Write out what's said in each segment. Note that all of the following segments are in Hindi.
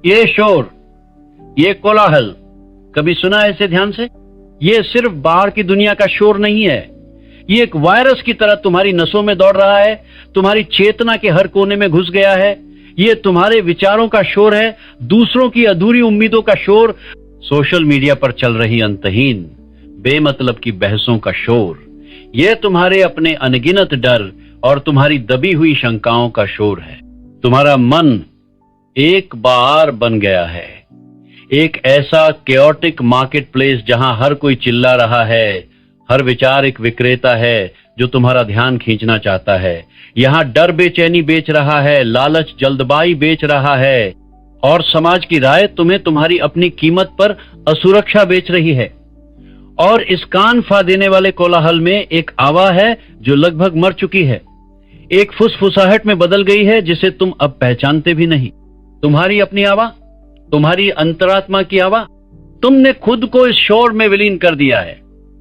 ये शोर, ये कोलाहल, कभी सुना है इसे ध्यान से? ये सिर्फ बाहर की दुनिया का शोर नहीं है, ये एक वायरस की तरह तुम्हारी नसों में दौड़ रहा है, तुम्हारी चेतना के हर कोने में घुस गया है। ये तुम्हारे विचारों का शोर है, दूसरों की अधूरी उम्मीदों का शोर, सोशल मीडिया पर चल रही अंतहीन बेमतलब की बहसों का शोर, ये तुम्हारे अपने अनगिनत डर और तुम्हारी दबी हुई शंकाओं का शोर है। तुम्हारा मन एक बार बन गया है एक ऐसा केओटिक मार्केट प्लेस जहां हर कोई चिल्ला रहा है, हर विचार एक विक्रेता है जो तुम्हारा ध्यान खींचना चाहता है। यहाँ डर बेचैनी बेच रहा है, लालच जल्दबाजी बेच रहा है और समाज की राय तुम्हें तुम्हारी अपनी कीमत पर असुरक्षा बेच रही है। और इस कान फा देने वाले कोलाहल में एक आवाज है जो लगभग मर चुकी है, एक फुसफुसाहट में बदल गई है जिसे तुम अब पहचानते भी नहीं। तुम्हारी अपनी आवाज, तुम्हारी अंतरात्मा की आवाज। तुमने खुद को इस शोर में विलीन कर दिया है।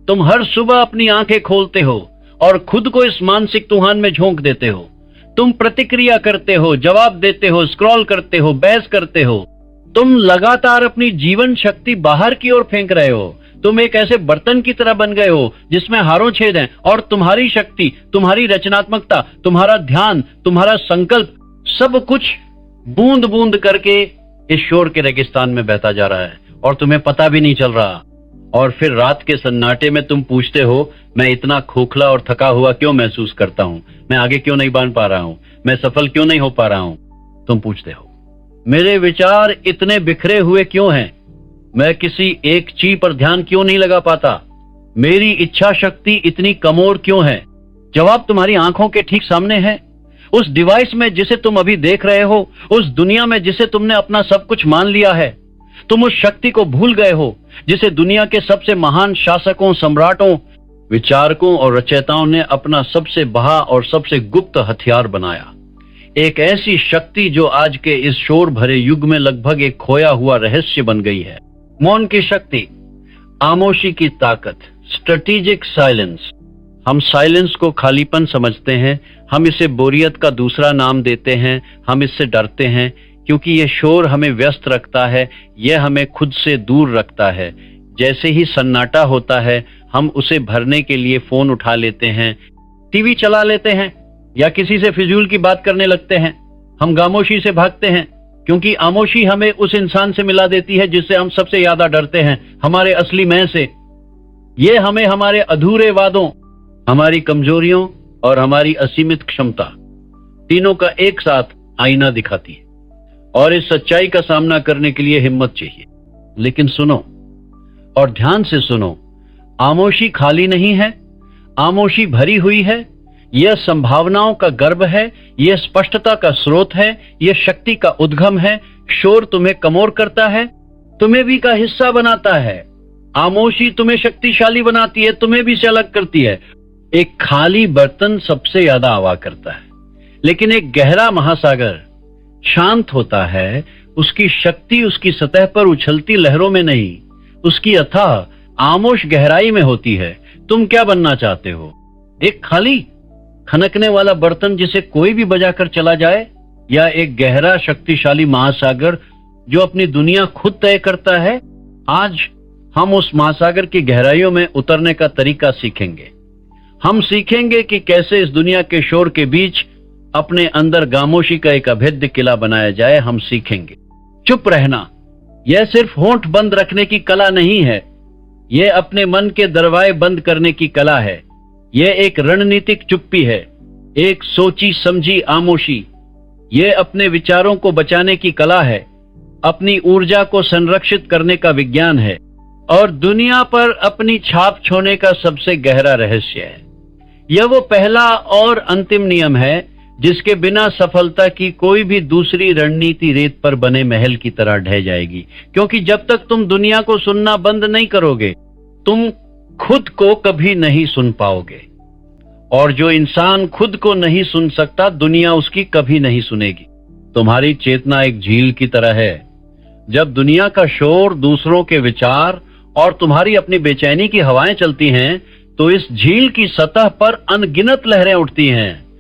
तुम हर सुबह अपनी आंखें खोलते हो और खुद को इस मानसिक तूफान में झोंक देते हो। तुम प्रतिक्रिया करते हो, जवाब देते हो, स्क्रॉल करते हो, बहस करते हो। तुम लगातार अपनी जीवन शक्ति बाहर की ओर फेंक रहे हो। तुम एक ऐसे बर्तन की तरह बन गए हो जिसमें हारों छेद हैं और तुम्हारी शक्ति, तुम्हारी रचनात्मकता, तुम्हारा ध्यान, तुम्हारा संकल्प, सब कुछ बूंद बूंद करके इस शोर के रेगिस्तान में बहता जा रहा है और तुम्हें पता भी नहीं चल रहा। और फिर रात के सन्नाटे में तुम पूछते हो, मैं इतना खोखला और थका हुआ क्यों महसूस करता हूं? मैं आगे क्यों नहीं बढ़ पा रहा हूं? मैं सफल क्यों नहीं हो पा रहा हूं? तुम पूछते हो, मेरे विचार इतने बिखरे हुए क्यों हैं? मैं किसी एक चीज पर ध्यान क्यों नहीं लगा पाता? मेरी इच्छा शक्ति इतनी कमोर क्यों है? जवाब तुम्हारी आंखों के ठीक सामने है। उस डिवाइस में जिसे तुम अभी देख रहे हो, उस दुनिया में जिसे तुमने अपना सब कुछ मान लिया है। तुम उस शक्ति को भूल गए हो जिसे दुनिया के सबसे महान शासकों, सम्राटों, विचारकों और रचयिताओं ने अपना सबसे बहा और सबसे गुप्त हथियार बनाया। एक ऐसी शक्ति जो आज के इस शोर भरे युग में लगभग एक खोया हुआ रहस्य बन गई है। मौन की शक्ति, खामोशी की ताकत, स्ट्रेटेजिक साइलेंस। हम साइलेंस को खालीपन समझते हैं, हम इसे बोरियत का दूसरा नाम देते हैं, हम इससे डरते हैं क्योंकि यह शोर हमें व्यस्त रखता है, यह हमें खुद से दूर रखता है। जैसे ही सन्नाटा होता है, हम उसे भरने के लिए फोन उठा लेते हैं, टीवी चला लेते हैं या किसी से फिजूल की बात करने लगते हैं। हम खामोशी से भागते हैं क्योंकि खामोशी हमें उस इंसान से मिला देती है जिससे हम सबसे ज्यादा डरते हैं, हमारे असली मैं से। यह हमें हमारे अधूरे वादों, हमारी कमजोरियों और हमारी असीमित क्षमता तीनों का एक साथ आईना दिखाती है। और इस सच्चाई का सामना करने के लिए हिम्मत चाहिए। लेकिन सुनो और ध्यान से सुनो, खामोशी खाली नहीं है, खामोशी भरी हुई है। यह संभावनाओं का गर्भ है, यह स्पष्टता का स्रोत है, यह शक्ति का उद्गम है। शोर तुम्हें कमोर करता है, तुम्हें भी का हिस्सा बनाता है। खामोशी तुम्हें शक्तिशाली बनाती है, तुम्हें भी से अलग करती है। एक खाली बर्तन सबसे ज्यादा आवाज करता है, लेकिन एक गहरा महासागर शांत होता है। उसकी शक्ति उसकी सतह पर उछलती लहरों में नहीं, उसकी अथाह खामोश गहराई में होती है। तुम क्या बनना चाहते हो? एक खाली खनकने वाला बर्तन जिसे कोई भी बजाकर चला जाए, या एक गहरा शक्तिशाली महासागर जो अपनी दुनिया खुद तय करता है? आज हम उस महासागर की गहराइयों में उतरने का तरीका सीखेंगे। हम सीखेंगे कि कैसे इस दुनिया के शोर के बीच अपने अंदर खामोशी का एक अभेद्य किला बनाया जाए। हम सीखेंगे चुप रहना। यह सिर्फ होंठ बंद रखने की कला नहीं है, यह अपने मन के दरवाजे बंद करने की कला है। यह एक रणनीतिक चुप्पी है, एक सोची समझी खामोशी। यह अपने विचारों को बचाने की कला है, अपनी ऊर्जा को संरक्षित करने का विज्ञान है और दुनिया पर अपनी छाप छोड़ने का सबसे गहरा रहस्य है। यह वो पहला और अंतिम नियम है जिसके बिना सफलता की कोई भी दूसरी रणनीति रेत पर बने महल की तरह ढह जाएगी। क्योंकि जब तक तुम दुनिया को सुनना बंद नहीं करोगे, तुम खुद को कभी नहीं सुन पाओगे। और जो इंसान खुद को नहीं सुन सकता, दुनिया उसकी कभी नहीं सुनेगी। तुम्हारी चेतना एक झील की तरह है। जब दुनिया का शोर, दूसरों के विचार और तुम्हारी अपनी बेचैनी की हवाएं चलती हैं, तो इस झील की सतह पर अनगिनत लहरें उठती हैं।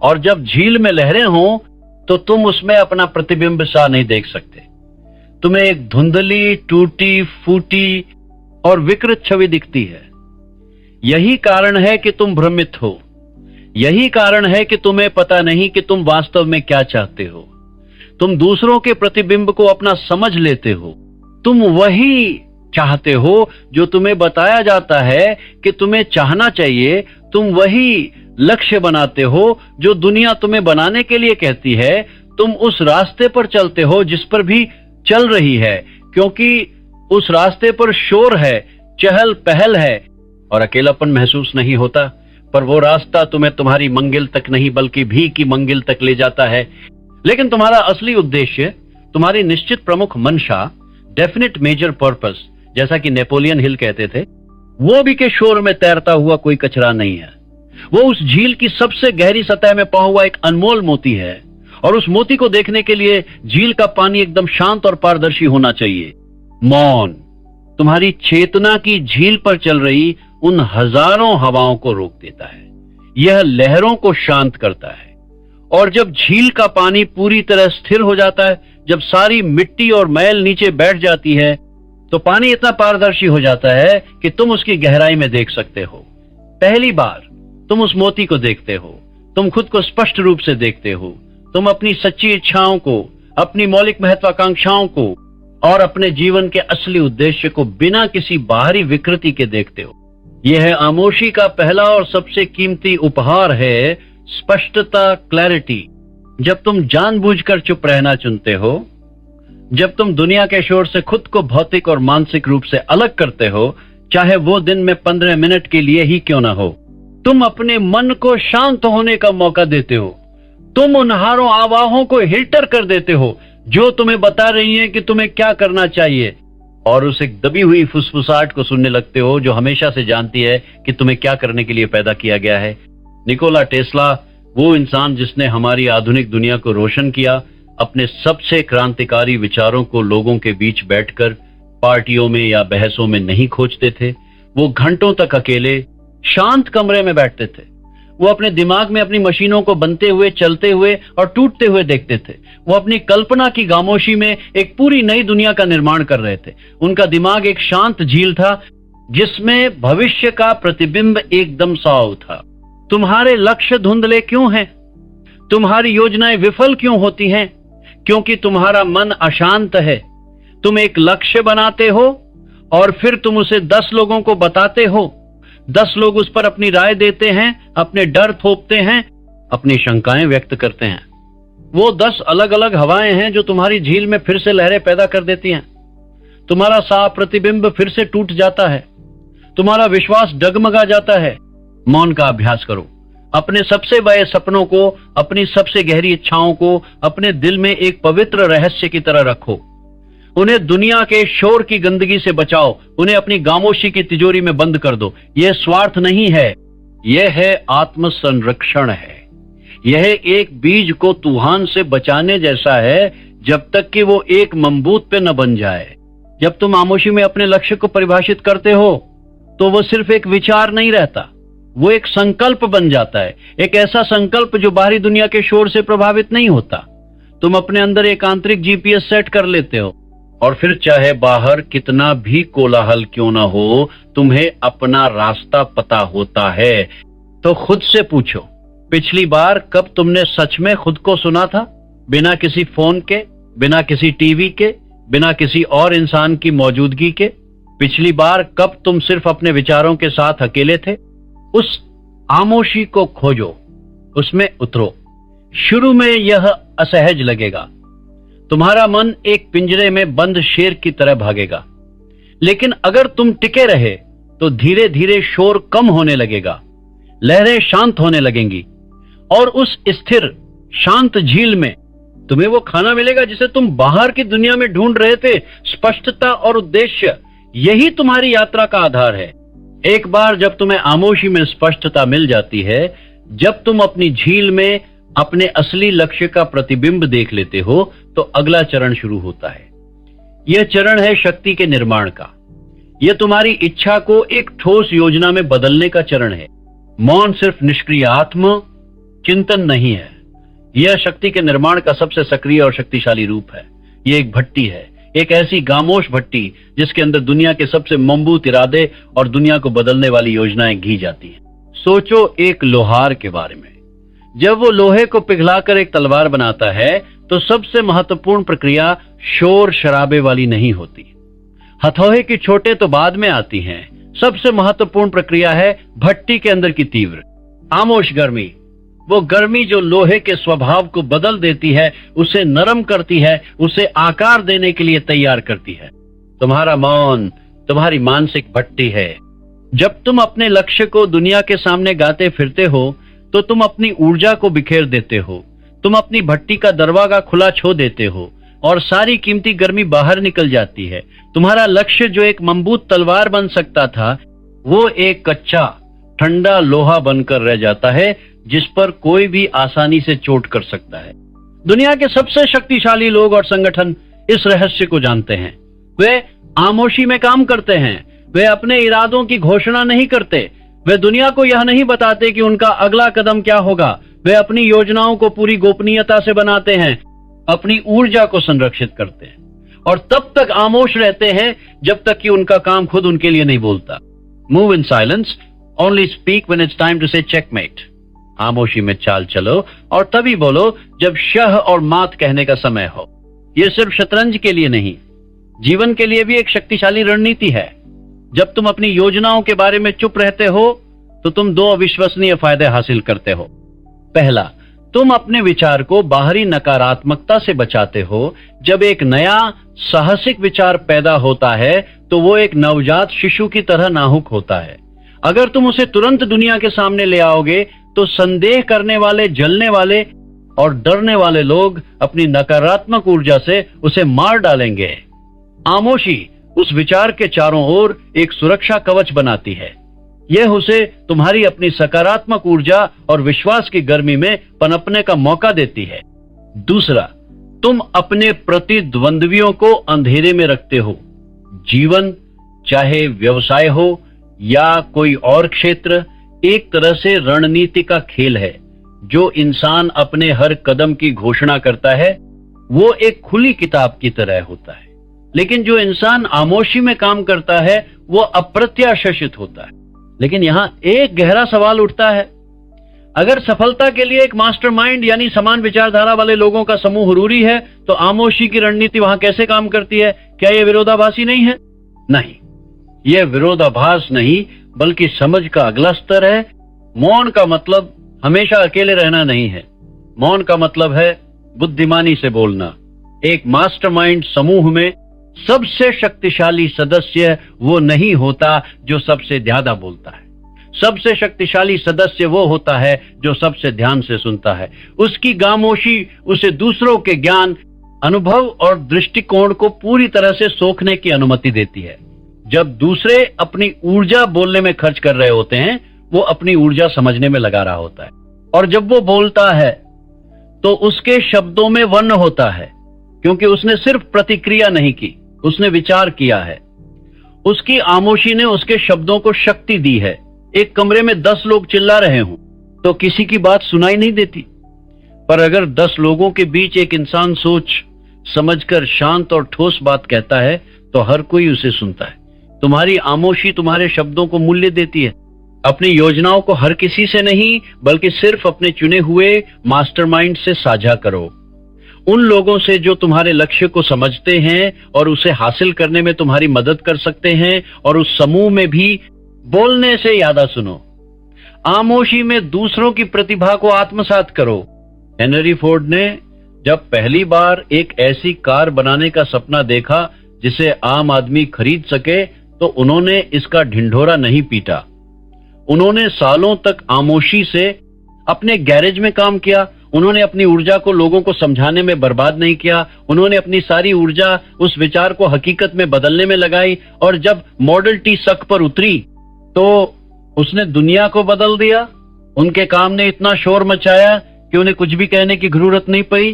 और जब झील में लहरें हों तो तुम उसमें अपना प्रतिबिंब सा नहीं देख सकते। तुम्हें एक धुंधली, टूटी फूटी और विकृत छवि दिखती है। यही कारण है कि तुम भ्रमित हो। यही कारण है कि तुम्हें पता नहीं कि तुम वास्तव में क्या चाहते हो। तुम दूसरों के प्रतिबिंब को अपना समझ लेते हो। तुम वही चाहते हो जो तुम्हें बताया जाता है कि तुम्हें चाहना चाहिए। तुम वही लक्ष्य बनाते हो जो दुनिया तुम्हें बनाने के लिए कहती है। तुम उस रास्ते पर चलते हो जिस पर भी चल रही है, क्योंकि उस रास्ते पर शोर है, चहल पहल है और अकेलापन महसूस नहीं होता। पर वो रास्ता तुम्हें तुम्हारी मंजिल तक नहीं बल्कि भीख की मंजिल तक ले जाता है। लेकिन तुम्हारा असली उद्देश्य, तुम्हारी निश्चित प्रमुख मंशा, डेफिनेट मेजर पर्पस, जैसा कि नेपोलियन हिल कहते थे, वो भी के शोर में तैरता हुआ कोई कचरा नहीं है। वो उस झील की सबसे गहरी सतह में पड़ा हुआ एक अनमोल मोती है और उस मोती को देखने के लिए झील का पानी एकदम शांत और पारदर्शी होना चाहिए। मौन तुम्हारी चेतना की झील पर चल रही उन हजारों हवाओं को रोक देता है। यह लहरों को शांत करता है। और जब झील का पानी पूरी तरह स्थिर हो जाता है, जब सारी मिट्टी और मैल नीचे बैठ जाती है, तो पानी इतना पारदर्शी हो जाता है कि तुम उसकी गहराई में देख सकते हो। पहली बार तुम उस मोती को देखते हो। तुम खुद को स्पष्ट रूप से देखते हो। तुम अपनी सच्ची इच्छाओं को, अपनी मौलिक महत्वाकांक्षाओं को और अपने जीवन के असली उद्देश्य को बिना किसी बाहरी विकृति के देखते हो। यह आमोशी का पहला और सबसे कीमती उपहार है, स्पष्टता, क्लैरिटी। जब तुम जानबूझकर चुप रहना चुनते हो, जब तुम दुनिया के शोर से खुद को भौतिक और मानसिक रूप से अलग करते हो, चाहे वो दिन में 15 मिनट के लिए ही क्यों ना हो, तुम अपने मन को शांत होने का मौका देते हो। तुम उन हारों आवाहों को हिल्टर कर देते हो जो तुम्हें बता रही हैं कि तुम्हें क्या करना चाहिए, और उस एक दबी हुई फुसफुसाहट को सुनने लगते हो जो हमेशा से जानती है कि तुम्हें क्या करने के लिए पैदा किया गया है। निकोला टेस्ला, वो इंसान जिसने हमारी आधुनिक दुनिया को रोशन किया, अपने सबसे क्रांतिकारी विचारों को लोगों के बीच बैठकर पार्टियों में या बहसों में नहीं खोजते थे। वो घंटों तक अकेले शांत कमरे में बैठते थे। वो अपने दिमाग में अपनी मशीनों को बनते हुए, चलते हुए और टूटते हुए देखते थे। वो अपनी कल्पना की खामोशी में एक पूरी नई दुनिया का निर्माण कर रहे थे। उनका दिमाग एक शांत झील था जिसमें भविष्य का प्रतिबिंब एकदम साफ था। तुम्हारे लक्ष्य धुंधले क्यों हैं? तुम्हारी योजनाएं विफल क्यों होती हैं? क्योंकि तुम्हारा मन अशांत है। तुम एक लक्ष्य बनाते हो और फिर तुम उसे 10 लोगों को बताते हो। 10 लोग उस पर अपनी राय देते हैं, अपने डर थोपते हैं, अपनी शंकाएं व्यक्त करते हैं। वो 10 अलग अलग हवाएं हैं जो तुम्हारी झील में फिर से लहरें पैदा कर देती हैं। तुम्हारा साफ प्रतिबिंब फिर से टूट जाता है। तुम्हारा विश्वास डगमगा जाता है। मौन का अभ्यास करो। अपने सबसे बड़े सपनों को, अपनी सबसे गहरी इच्छाओं को अपने दिल में एक पवित्र रहस्य की तरह रखो। उन्हें दुनिया के शोर की गंदगी से बचाओ। उन्हें अपनी खामोशी की तिजोरी में बंद कर दो। यह स्वार्थ नहीं है, यह है आत्म संरक्षण है। यह एक बीज को तूफान से बचाने जैसा है, जब तक कि वो एक मंबूत पे न बन जाए। जब तुम खामोशी में अपने लक्ष्य को परिभाषित करते हो तो वो सिर्फ एक विचार नहीं रहता, वो एक संकल्प बन जाता है। एक ऐसा संकल्प जो बाहरी दुनिया के शोर से प्रभावित नहीं होता। तुम अपने अंदर एक आंतरिक जीपीएस सेट कर लेते हो और फिर चाहे बाहर कितना भी कोलाहल क्यों ना हो, तुम्हें अपना रास्ता पता होता है। तो खुद से पूछो, पिछली बार कब तुमने सच में खुद को सुना था? बिना किसी फोन के, बिना किसी टीवी के, बिना किसी और इंसान की मौजूदगी के। पिछली बार कब तुम सिर्फ अपने विचारों के साथ अकेले थे? उस खामोशी को खोजो, उसमें उतरो। शुरू में यह असहज लगेगा। तुम्हारा मन एक पिंजरे में बंद शेर की तरह भागेगा, लेकिन अगर तुम टिके रहे तो धीरे धीरे शोर कम होने लगेगा, लहरें शांत होने लगेंगी और उस स्थिर शांत झील में तुम्हें वो खाना मिलेगा जिसे तुम बाहर की दुनिया में ढूंढ रहे थे। स्पष्टता और उद्देश्य, यही तुम्हारी यात्रा का आधार है। एक बार जब तुम्हें खामोशी में स्पष्टता मिल जाती है, जब तुम अपनी झील में अपने असली लक्ष्य का प्रतिबिंब देख लेते हो, तो अगला चरण शुरू होता है। यह चरण है शक्ति के निर्माण का। यह तुम्हारी इच्छा को एक ठोस योजना में बदलने का चरण है। मौन सिर्फ निष्क्रिय आत्म चिंतन नहीं है, यह शक्ति के निर्माण का सबसे सक्रिय और शक्तिशाली रूप है। यह एक भट्टी है, एक ऐसी गामोश भट्टी जिसके अंदर दुनिया के सबसे मजबूत इरादे और दुनिया को बदलने वाली योजनाएं घी जाती हैं। सोचो एक लोहार के बारे में। जब वो लोहे को पिघलाकर एक तलवार बनाता है तो सबसे महत्वपूर्ण प्रक्रिया शोर शराबे वाली नहीं होती। हथौड़े की चोटें तो बाद में आती हैं। सबसे महत्वपूर्ण प्रक्रिया है भट्टी के अंदर की तीव्र आमोश गर्मी। वो गर्मी जो लोहे के स्वभाव को बदल देती है, उसे नरम करती है, उसे आकार देने के लिए तैयार करती है। तुम्हारा मौन तुम्हारी मानसिक भट्टी है। जब तुम अपने लक्ष्य को दुनिया के सामने गाते फिरते हो तो तुम अपनी ऊर्जा को बिखेर देते हो। तुम अपनी भट्टी का दरवाजा खुला छोड़ देते हो और सारी कीमती गर्मी बाहर निकल जाती है। तुम्हारा लक्ष्य जो एक मजबूत तलवार बन सकता था, वो एक कच्चा ठंडा लोहा बनकर रह जाता है जिस पर कोई भी आसानी से चोट कर सकता है। दुनिया के सबसे शक्तिशाली लोग और संगठन इस रहस्य को जानते हैं। वे आमोशी में काम करते हैं। वे अपने इरादों की घोषणा नहीं करते। वे दुनिया को यह नहीं बताते कि उनका अगला कदम क्या होगा। वे अपनी योजनाओं को पूरी गोपनीयता से बनाते हैं, अपनी ऊर्जा को संरक्षित करते हैं और तब तक आमोश रहते हैं जब तक कि उनका काम खुद उनके लिए नहीं बोलता। Move in silence, only speak when it's time to say checkmate. आमोशी में चाल चलो और तभी बोलो जब शह और मात कहने का समय हो। यह सिर्फ शतरंज के लिए नहीं, जीवन के लिए भी एक शक्तिशाली रणनीति है। जब तुम अपनी योजनाओं के बारे में चुप रहते हो तो तुम दो अविश्वसनीय फायदे हासिल करते हो। पहला, तुम अपने विचार को बाहरी नकारात्मकता से बचाते हो। जब एक नया साहसिक विचार पैदा होता है तो वो एक नवजात शिशु की तरह नाजुक होता है। अगर तुम उसे तुरंत दुनिया के सामने ले आओगे तो संदेह करने वाले, जलने वाले और डरने वाले लोग अपनी नकारात्मक ऊर्जा से उसे मार डालेंगे। आमोशी उस विचार के चारों ओर एक सुरक्षा कवच बनाती है। यह उसे तुम्हारी अपनी सकारात्मक ऊर्जा और विश्वास की गर्मी में पनपने का मौका देती है। दूसरा, तुम अपने प्रतिद्वंद्वियों को अंधेरे में रखते हो। जीवन, चाहे व्यवसाय हो या कोई और क्षेत्र, एक तरह से रणनीति का खेल है। जो इंसान अपने हर कदम की घोषणा करता है वो एक खुली किताब की तरह होता है, लेकिन जो इंसान आमोशी में काम करता है वो अप्रत्याशित होता है। लेकिन यहां एक गहरा सवाल उठता है, अगर सफलता के लिए एक मास्टरमाइंड यानी समान विचारधारा वाले लोगों का समूह जरूरी है तो आमोशी की रणनीति वहां कैसे काम करती है? क्या यह विरोधाभासी नहीं है? नहीं, यह विरोधाभास नहीं बल्कि समझ का अगला स्तर है। मौन का मतलब हमेशा अकेले रहना नहीं है। मौन का मतलब है बुद्धिमानी से बोलना। एक मास्टरमाइंड समूह में सबसे शक्तिशाली सदस्य वो नहीं होता जो सबसे ज्यादा बोलता है। सबसे शक्तिशाली सदस्य वो होता है जो सबसे ध्यान से सुनता है। उसकी खामोशी उसे दूसरों के ज्ञान, अनुभव और दृष्टिकोण को पूरी तरह से सोखने की अनुमति देती है। जब दूसरे अपनी ऊर्जा बोलने में खर्च कर रहे होते हैं, वो अपनी ऊर्जा समझने में लगा रहा होता है। और जब वो बोलता है तो उसके शब्दों में वर्ण होता है, क्योंकि उसने सिर्फ प्रतिक्रिया नहीं की, उसने विचार किया है। उसकी खामोशी ने उसके शब्दों को शक्ति दी है। एक कमरे में 10 लोग चिल्ला रहे हों तो किसी की बात सुनाई नहीं देती, पर अगर 10 लोगों के बीच एक इंसान सोच समझकर शांत और ठोस बात कहता है तो हर कोई उसे सुनता है। तुम्हारी खामोशी तुम्हारे शब्दों को मूल्य देती है। अपनी योजनाओं को हर किसी से नहीं बल्कि सिर्फ अपने चुने हुए मास्टरमाइंड से साझा करो। उन लोगों से जो तुम्हारे लक्ष्य को समझते हैं और उसे हासिल करने में तुम्हारी मदद कर सकते हैं, और उस समूह में भी बोलने से ज्यादा सुनो। खामोशी में दूसरों की प्रतिभा को आत्मसात करो। हेनरी फोर्ड ने जब पहली बार एक ऐसी कार बनाने का सपना देखा जिसे आम आदमी खरीद सके तो उन्होंने इसका ढिंढोरा नहीं पीटा। उन्होंने सालों तक खामोशी से अपने गैरेज में काम किया। उन्होंने अपनी ऊर्जा को लोगों को समझाने में बर्बाद नहीं किया। उन्होंने अपनी सारी ऊर्जा उस विचार को हकीकत में बदलने में लगाई, और जब मॉडल टी सड़क पर उतरी तो उसने दुनिया को बदल दिया। उनके काम ने इतना शोर मचाया कि उन्हें कुछ भी कहने की जरूरत नहीं पड़ी।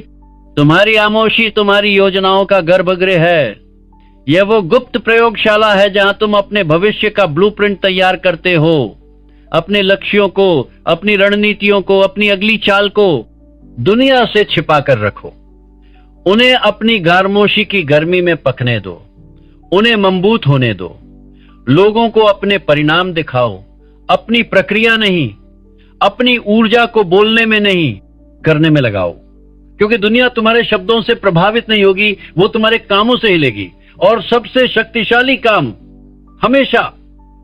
तुम्हारी खामोशी तुम्हारी योजनाओं का गर्भगृह है। यह वो गुप्त प्रयोगशाला है जहां तुम अपने भविष्य का ब्लूप्रिंट तैयार करते हो। अपने लक्ष्यों को, अपनी रणनीतियों को, अपनी अगली चाल को दुनिया से छिपा कर रखो। उन्हें अपनी गारमोशी की गर्मी में पकने दो, उन्हें मजबूत होने दो। लोगों को अपने परिणाम दिखाओ, अपनी प्रक्रिया नहीं, अपनी ऊर्जा को बोलने में नहीं, करने में लगाओ। क्योंकि दुनिया तुम्हारे शब्दों से प्रभावित नहीं होगी, वो तुम्हारे कामों से हिलेगी। और सबसे शक्तिशाली काम हमेशा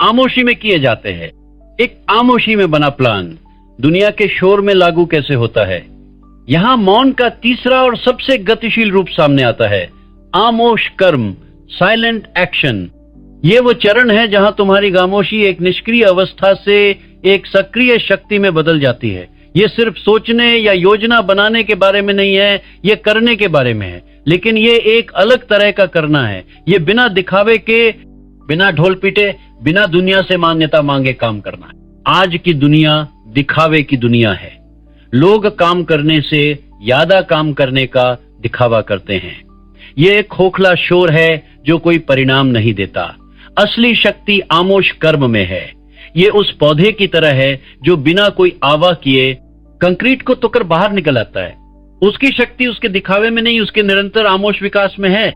आमोशी में किए जाते हैं। एक आमोशी में बना प्लान दुनिया के शोर में लागू कैसे होता है? यहां मौन का तीसरा और सबसे गतिशील रूप सामने आता है, आमोश कर्म, साइलेंट एक्शन। ये वो चरण है जहां तुम्हारी खामोशी एक निष्क्रिय अवस्था से एक सक्रिय शक्ति में बदल जाती है। ये सिर्फ सोचने या योजना बनाने के बारे में नहीं है, ये करने के बारे में है। लेकिन ये एक अलग तरह का करना है। ये बिना दिखावे के, बिना ढोल पीटे, बिना दुनिया से मान्यता मांगे काम करना है। आज की दुनिया दिखावे की दुनिया है। लोग काम करने से ज्यादा काम करने का दिखावा करते हैं। ये एक खोखला शोर है जो कोई परिणाम नहीं देता। असली शक्ति आमोश कर्म में है। ये उस पौधे की तरह है जो बिना कोई आवा किए कंक्रीट को तोड़कर बाहर निकल आता है। उसकी शक्ति उसके दिखावे में नहीं, उसके निरंतर आमोश विकास में है।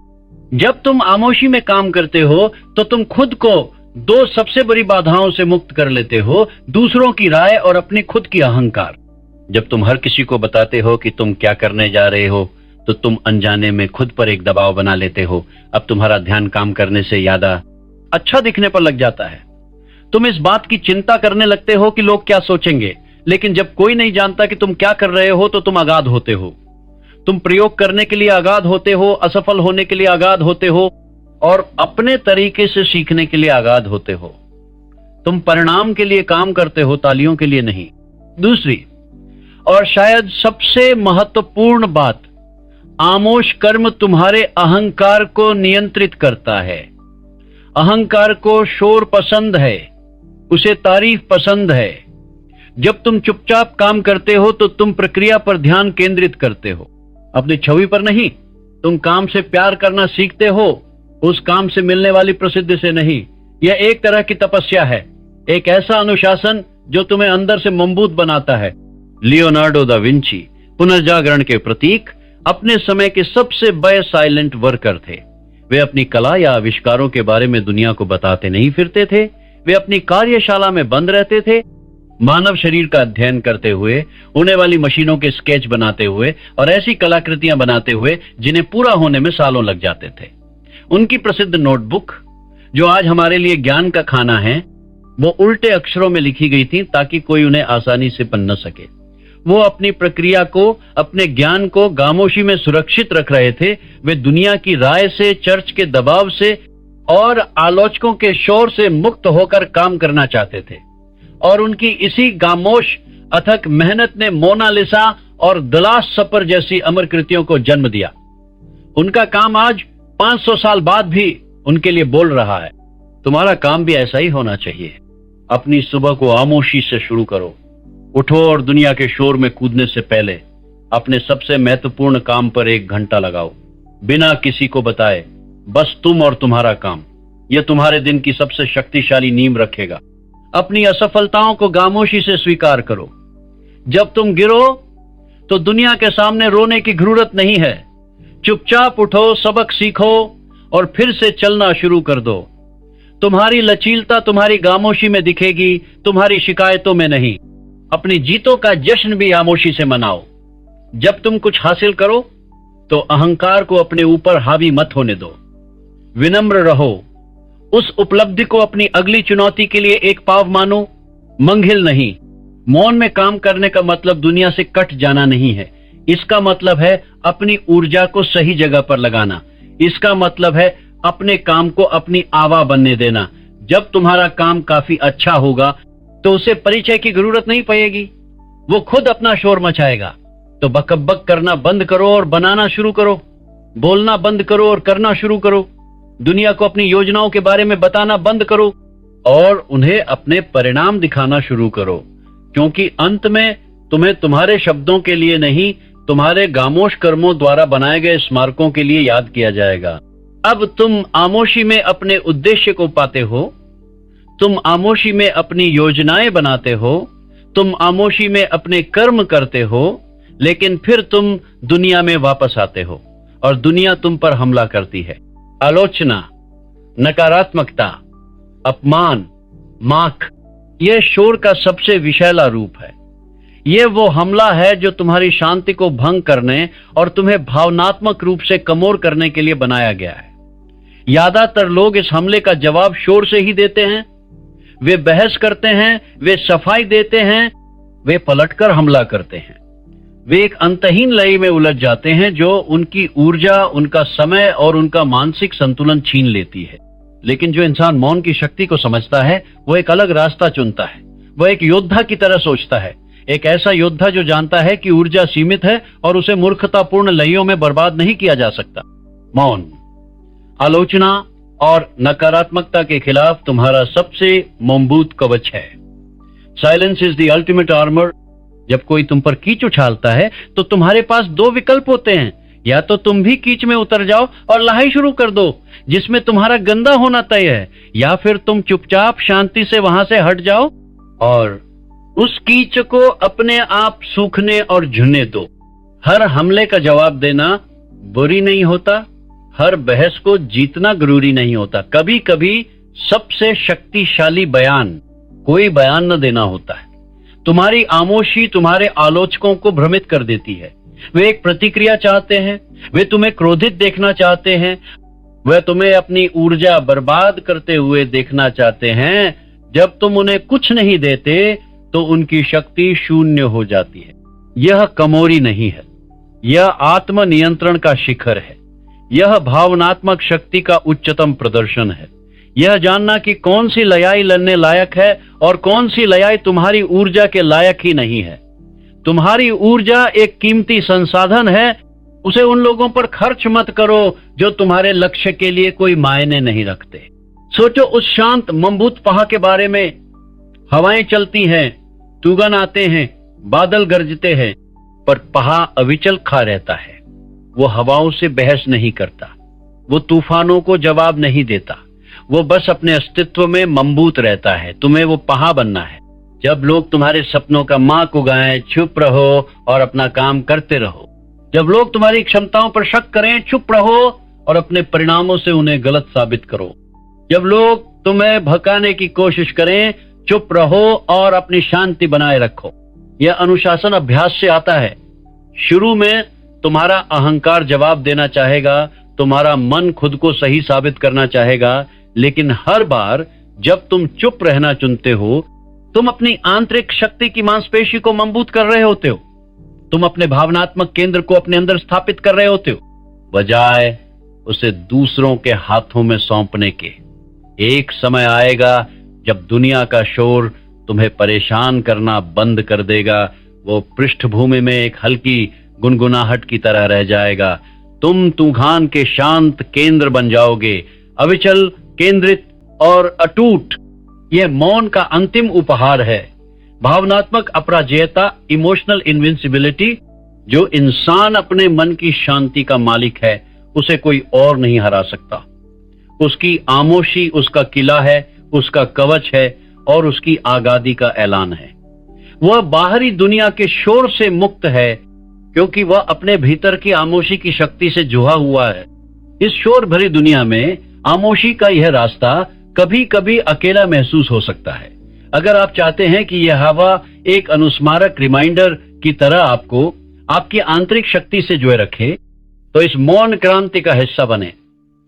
जब तुम आमोशी में काम करते हो तो तुम खुद को दो सबसे बड़ी बाधाओं से मुक्त कर लेते हो, दूसरों की राय और अपनी खुद की अहंकार। जब तुम हर किसी को बताते हो कि तुम क्या करने जा रहे हो तो तुम अनजाने में खुद पर एक दबाव बना लेते हो। अब तुम्हारा ध्यान काम करने से ज्यादा अच्छा दिखने पर लग जाता है। तुम इस बात की चिंता करने लगते हो कि लोग क्या सोचेंगे। लेकिन जब कोई नहीं जानता कि तुम क्या कर रहे हो तो तुम आगाध होते हो। तुम प्रयोग करने के लिए आगाध होते हो, असफल होने के लिए आगाध होते हो और अपने तरीके से सीखने के लिए आगाध होते हो। तुम परिणाम के लिए काम करते हो, तालियों के लिए नहीं। दूसरी और शायद सबसे महत्वपूर्ण बात, आमोश कर्म तुम्हारे अहंकार को नियंत्रित करता है। अहंकार को शोर पसंद है, उसे तारीफ पसंद है। जब तुम चुपचाप काम करते हो तो तुम प्रक्रिया पर ध्यान केंद्रित करते हो, अपनी छवि पर नहीं। तुम काम से प्यार करना सीखते हो, उस काम से मिलने वाली प्रसिद्धि से नहीं। यह एक तरह की तपस्या है, एक ऐसा अनुशासन जो तुम्हें अंदर से मजबूत बनाता है। लियोनार्डो दा विंची पुनर्जागरण के प्रतीक अपने समय के सबसे बड़े साइलेंट वर्कर थे। वे अपनी कला या आविष्कारों के बारे में दुनिया को बताते नहीं फिरते थे। वे अपनी कार्यशाला में बंद रहते थे, मानव शरीर का अध्ययन करते हुए, होने वाली मशीनों के स्केच बनाते हुए और ऐसी कलाकृतियां बनाते हुए जिन्हें पूरा होने में सालों लग जाते थे। उनकी प्रसिद्ध नोटबुक, जो आज हमारे लिए ज्ञान का खाना है, वो उल्टे अक्षरों में लिखी गई थी ताकि कोई उन्हें आसानी से पढ़ न सके। वो अपनी प्रक्रिया को, अपने ज्ञान को खामोशी में सुरक्षित रख रहे थे। वे दुनिया की राय से, चर्च के दबाव से और आलोचकों के शोर से मुक्त होकर काम करना चाहते थे। और उनकी इसी खामोश अथक मेहनत ने मोनालिसा और द लास्ट सपर जैसी अमर कृतियों को जन्म दिया। उनका काम आज 500 साल बाद भी उनके लिए बोल रहा है। तुम्हारा काम भी ऐसा ही होना चाहिए। अपनी सुबह को खामोशी से शुरू करो। उठो और दुनिया के शोर में कूदने से पहले अपने सबसे महत्वपूर्ण काम पर 1 घंटा लगाओ, बिना किसी को बताए, बस तुम और तुम्हारा काम। यह तुम्हारे दिन की सबसे शक्तिशाली नींव रखेगा। अपनी असफलताओं को खामोशी से स्वीकार करो। जब तुम गिरो तो दुनिया के सामने रोने की जरूरत नहीं है। चुपचाप उठो, सबक सीखो और फिर से चलना शुरू कर दो। तुम्हारी लचीलता तुम्हारी खामोशी में दिखेगी, तुम्हारी शिकायतों में नहीं। अपनी जीतों का जश्न भी खामोशी से मनाओ। जब तुम कुछ हासिल करो तो अहंकार को अपने ऊपर हावी मत होने दो। विनम्र रहो। उस उपलब्धि को अपनी अगली चुनौती के लिए एक पाव मानो, मंगिल नहीं। मौन में काम करने का मतलब दुनिया से कट जाना नहीं है। इसका मतलब है अपनी ऊर्जा को सही जगह पर लगाना। इसका मतलब है अपने काम को अपनी आवा बनने देना। जब तुम्हारा काम काफी अच्छा होगा तो उसे परिचय की जरूरत नहीं पड़ेगी, वो खुद अपना शोर मचाएगा। तो बकबक करना बंद करो और बनाना शुरू करो। बोलना बंद करो और करना शुरू करो। दुनिया को अपनी योजनाओं के बारे में बताना बंद करो और उन्हें अपने परिणाम दिखाना शुरू करो। क्योंकि अंत में तुम्हें तुम्हारे शब्दों के लिए नहीं, तुम्हारे खामोश कर्मों द्वारा बनाए गए स्मारकों के लिए याद किया जाएगा। अब तुम खामोशी में अपने उद्देश्य को पाते हो। तुम खामोशी में अपनी योजनाएं बनाते हो। तुम खामोशी में अपने कर्म करते हो। लेकिन फिर तुम दुनिया में वापस आते हो। और दुनिया तुम पर हमला करती है। आलोचना, नकारात्मकता, अपमान, माख, यह शोर का सबसे विषैला रूप है। यह वो हमला है जो तुम्हारी शांति को भंग करने और तुम्हें भावनात्मक रूप से कमोर करने के लिए बनाया गया है। ज्यादातर लोग इस हमले का जवाब शोर से ही देते हैं। वे बहस करते हैं, वे सफाई देते हैं, वे पलटकर हमला करते हैं। वे एक अंतहीन लय में उलझ जाते हैं जो उनकी ऊर्जा, उनका समय और उनका मानसिक संतुलन छीन लेती है। लेकिन जो इंसान मौन की शक्ति को समझता है वो एक अलग रास्ता चुनता है। वह एक योद्धा की तरह सोचता है, एक ऐसा योद्धा जो जानता है कि ऊर्जा सीमित है और उसे मूर्खतापूर्ण लयों में बर्बाद नहीं किया जा सकता। मौन, आलोचना और नकारात्मकता के खिलाफ तुम्हारा सबसे मजबूत कवच है। Silence is the ultimate armour. जब कोई तुम पर कीच उछालता है तो तुम्हारे पास दो विकल्प होते हैं, या तो तुम भी कीच में उतर जाओ और लड़ाई शुरू कर दो जिसमें तुम्हारा गंदा होना तय है, या फिर तुम चुपचाप शांति से वहां से हट जाओ और उस कीच को अपने आप सूखने और झुने दो। हर हमले का जवाब देना बुरी नहीं होता, हर बहस को जीतना जरूरी नहीं होता। कभी कभी सबसे शक्तिशाली बयान कोई बयान न देना होता है। तुम्हारी खामोशी तुम्हारे आलोचकों को भ्रमित कर देती है। वे एक प्रतिक्रिया चाहते हैं, वे तुम्हें क्रोधित देखना चाहते हैं, वे तुम्हें अपनी ऊर्जा बर्बाद करते हुए देखना चाहते हैं। जब तुम उन्हें कुछ नहीं देते तो उनकी शक्ति शून्य हो जाती है। यह कमोरी नहीं है, यह आत्मनियंत्रण का शिखर है। यह भावनात्मक शक्ति का उच्चतम प्रदर्शन है। यह जानना कि कौन सी लड़ाई लड़ने लायक है और कौन सी लड़ाई तुम्हारी ऊर्जा के लायक ही नहीं है। तुम्हारी ऊर्जा एक कीमती संसाधन है, उसे उन लोगों पर खर्च मत करो जो तुम्हारे लक्ष्य के लिए कोई मायने नहीं रखते। सोचो उस शांत मजबूत पहाड़ के बारे में। हवाएं चलती हैं, तूफान आते हैं, बादल गरजते हैं, पर पहाड़ अविचल खड़ा रहता है। वो हवाओं से बहस नहीं करता, वो तूफानों को जवाब नहीं देता, वो बस अपने अस्तित्व में मजबूत रहता है। तुम्हें वो पहाड़ बनना है। जब लोग तुम्हारे सपनों का माक उगाएं, चुप रहो और अपना काम करते रहो। जब लोग तुम्हारी क्षमताओं पर शक करें, चुप रहो और अपने परिणामों से उन्हें गलत साबित करो। जब लोग तुम्हें भगाने की कोशिश करें, चुप रहो और अपनी शांति बनाए रखो। यह अनुशासन अभ्यास से आता है। शुरू में तुम्हारा अहंकार जवाब देना चाहेगा, तुम्हारा मन खुद को सही साबित करना चाहेगा, लेकिन हर बार जब तुम चुप रहना चुनते हो, तुम अपनी आंतरिक शक्ति की मांसपेशी को मजबूत कर रहे होते हो। तुम अपने भावनात्मक केंद्र को अपने अंदर स्थापित कर रहे होते हो, बजाय उसे दूसरों के हाथों में सौंपने के। एक समय आएगा जब दुनिया का शोर तुम्हें परेशान करना बंद कर देगा। वो पृष्ठभूमि में एक हल्की गुनगुनाहट की तरह रह जाएगा। तुम तूफान के शांत केंद्र बन जाओगे, अविचल, केंद्रित और अटूट। यह मौन का अंतिम उपहार है। भावनात्मक अपराजयता, इमोशनल इनविंसिबिलिटी। जो इंसान अपने मन की शांति का मालिक है, उसे कोई और नहीं हरा सकता। उसकी खामोशी उसका किला है, उसका कवच है और उसकी आजादी का ऐलान है। वह बाहरी दुनिया के शोर से मुक्त है क्योंकि वह अपने भीतर की खामोशी की शक्ति से जुड़ा हुआ है। इस शोर भरी दुनिया में खामोशी का यह रास्ता कभी कभी अकेला महसूस हो सकता है। अगर आप चाहते हैं कि यह हवा एक अनुस्मारक रिमाइंडर की तरह आपको आपकी आंतरिक शक्ति से जोड़े रखे, तो इस मौन क्रांति का हिस्सा बने,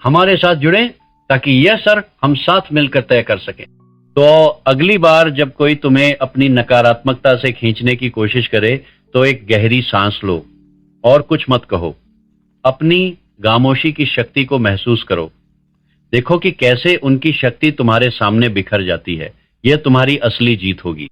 हमारे साथ जुड़ें ताकि यह सर हम साथ मिलकर तय कर सकें। तो अगली बार जब कोई तुम्हें अपनी नकारात्मकता से खींचने की कोशिश करे तो एक गहरी सांस लो और कुछ मत कहो। अपनी खामोशी की शक्ति को महसूस करो। देखो कि कैसे उनकी शक्ति तुम्हारे सामने बिखर जाती है। यह तुम्हारी असली जीत होगी।